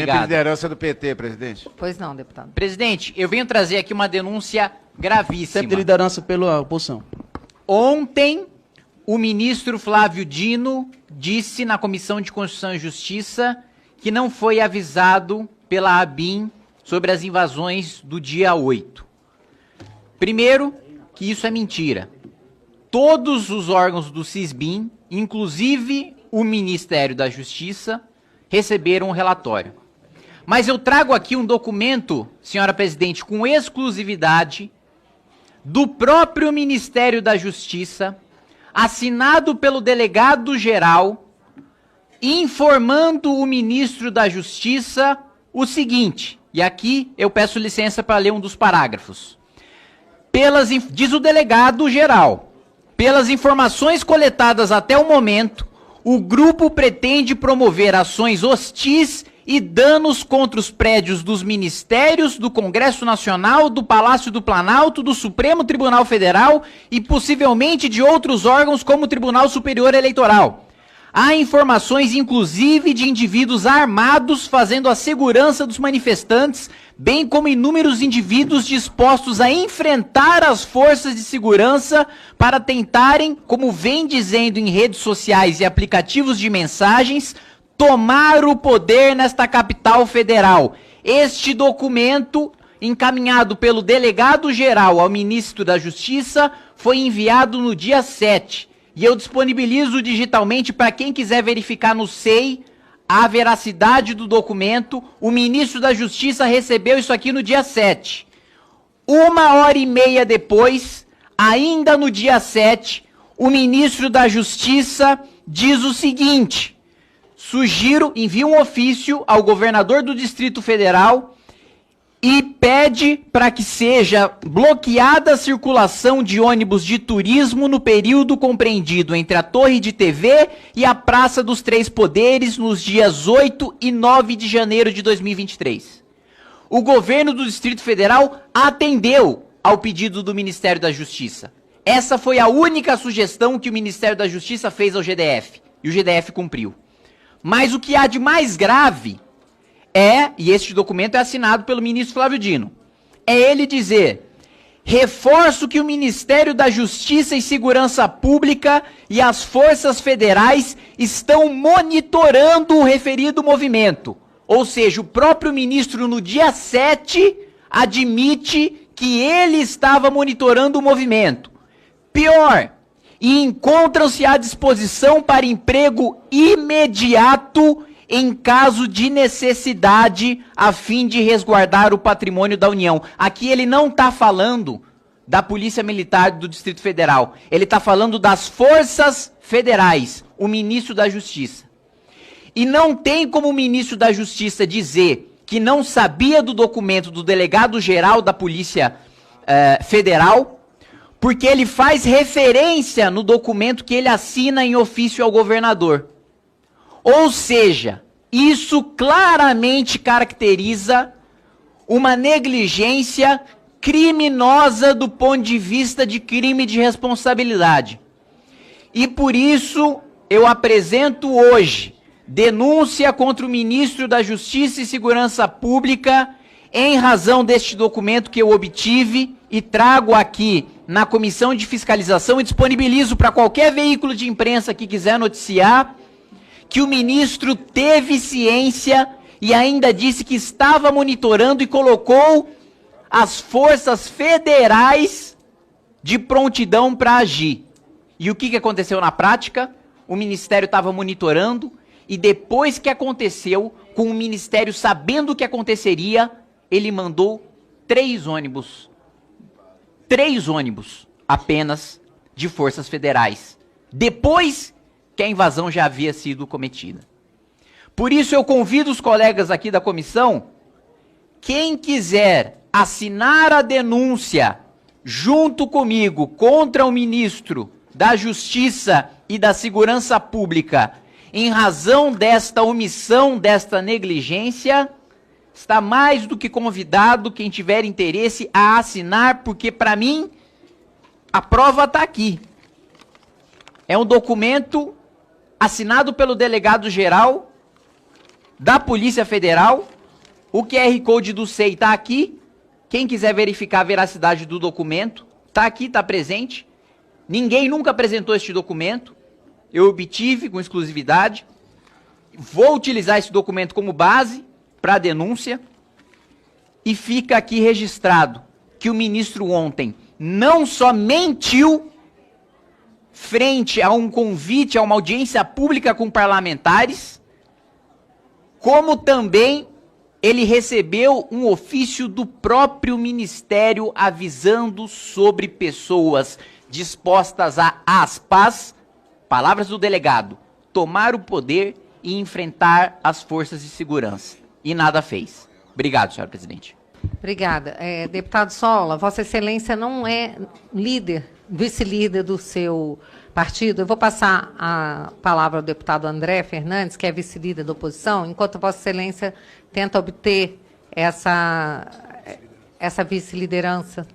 Obrigado. Liderança do PT, presidente. Pois não, deputado. Presidente, eu venho trazer aqui uma denúncia gravíssima. Sempre de liderança pela oposição. Ontem, o ministro Flávio Dino disse na Comissão de Constituição e Justiça que não foi avisado pela ABIN sobre as invasões do dia 8. Primeiro, que isso é mentira. Todos os órgãos do CISBIN, inclusive o Ministério da Justiça, receberam um relatório. Mas eu trago aqui um documento, senhora presidente, com exclusividade do próprio Ministério da Justiça, assinado pelo delegado-geral, informando o ministro da Justiça o seguinte, e aqui eu peço licença para ler um dos parágrafos. Diz o delegado-geral, pelas informações coletadas até o momento, o grupo pretende promover ações hostis e danos contra os prédios dos ministérios, do Congresso Nacional, do Palácio do Planalto, do Supremo Tribunal Federal e possivelmente de outros órgãos como o Tribunal Superior Eleitoral. Há informações, inclusive, de indivíduos armados fazendo a segurança dos manifestantes, bem como inúmeros indivíduos dispostos a enfrentar as forças de segurança para tentarem, como vem dizendo em redes sociais e aplicativos de mensagens, tomar o poder nesta capital federal. Este documento, encaminhado pelo delegado-geral ao ministro da Justiça, foi enviado no dia 7. E eu disponibilizo digitalmente para quem quiser verificar no SEI a veracidade do documento. O ministro da Justiça recebeu isso aqui no dia 7. 1h30 depois, ainda no dia 7, o ministro da Justiça diz o seguinte: envia um ofício ao governador do Distrito Federal e pede para que seja bloqueada a circulação de ônibus de turismo no período compreendido entre a Torre de TV e a Praça dos Três Poderes nos dias 8 e 9 de janeiro de 2023. O governo do Distrito Federal atendeu ao pedido do Ministério da Justiça. Essa foi a única sugestão que o Ministério da Justiça fez ao GDF, e o GDF cumpriu. Mas o que há de mais grave e este documento é assinado pelo ministro Flávio Dino, é ele dizer: reforço que o Ministério da Justiça e Segurança Pública e as forças federais estão monitorando o referido movimento. Ou seja, o próprio ministro no dia 7 admite que ele estava monitorando o movimento. Pior, e encontram-se à disposição para emprego imediato em caso de necessidade, a fim de resguardar o patrimônio da União. Aqui ele não está falando da Polícia Militar do Distrito Federal. Ele está falando das forças federais, o ministro da Justiça. E não tem como o ministro da Justiça dizer que não sabia do documento do delegado-geral da Polícia Federal, porque ele faz referência no documento que ele assina em ofício ao governador. Ou seja, isso claramente caracteriza uma negligência criminosa do ponto de vista de crime de responsabilidade. E por isso eu apresento hoje denúncia contra o ministro da Justiça e Segurança Pública em razão deste documento que eu obtive e trago aqui na Comissão de Fiscalização e disponibilizo para qualquer veículo de imprensa que quiser noticiar que o ministro teve ciência e ainda disse que estava monitorando e colocou as forças federais de prontidão para agir. E o que aconteceu na prática? O ministério estava monitorando e depois que aconteceu, com o ministério sabendo o que aconteceria, ele mandou 3 ônibus. 3 ônibus apenas de forças federais. Depois que a invasão já havia sido cometida. Por isso eu convido os colegas aqui da comissão, quem quiser assinar a denúncia junto comigo contra o ministro da Justiça e da Segurança Pública em razão desta omissão, desta negligência, está mais do que convidado quem tiver interesse a assinar, porque para mim a prova está aqui. É um documento assinado pelo delegado-geral da Polícia Federal. O QR Code do SEI está aqui. Quem quiser verificar a veracidade do documento, está aqui, está presente. Ninguém nunca apresentou este documento. Eu obtive com exclusividade. Vou utilizar esse documento como base para a denúncia. E fica aqui registrado que o ministro ontem não só mentiu frente a um convite a uma audiência pública com parlamentares, como também ele recebeu um ofício do próprio ministério avisando sobre pessoas dispostas a, aspas, palavras do delegado, tomar o poder e enfrentar as forças de segurança. E nada fez. Obrigado, senhora presidente. Obrigada. Deputado Sola, Vossa Excelência não é líder, vice-líder do seu partido. Eu vou passar a palavra ao deputado André Fernandes, que é vice-líder da oposição, enquanto Vossa Excelência tenta obter essa vice-liderança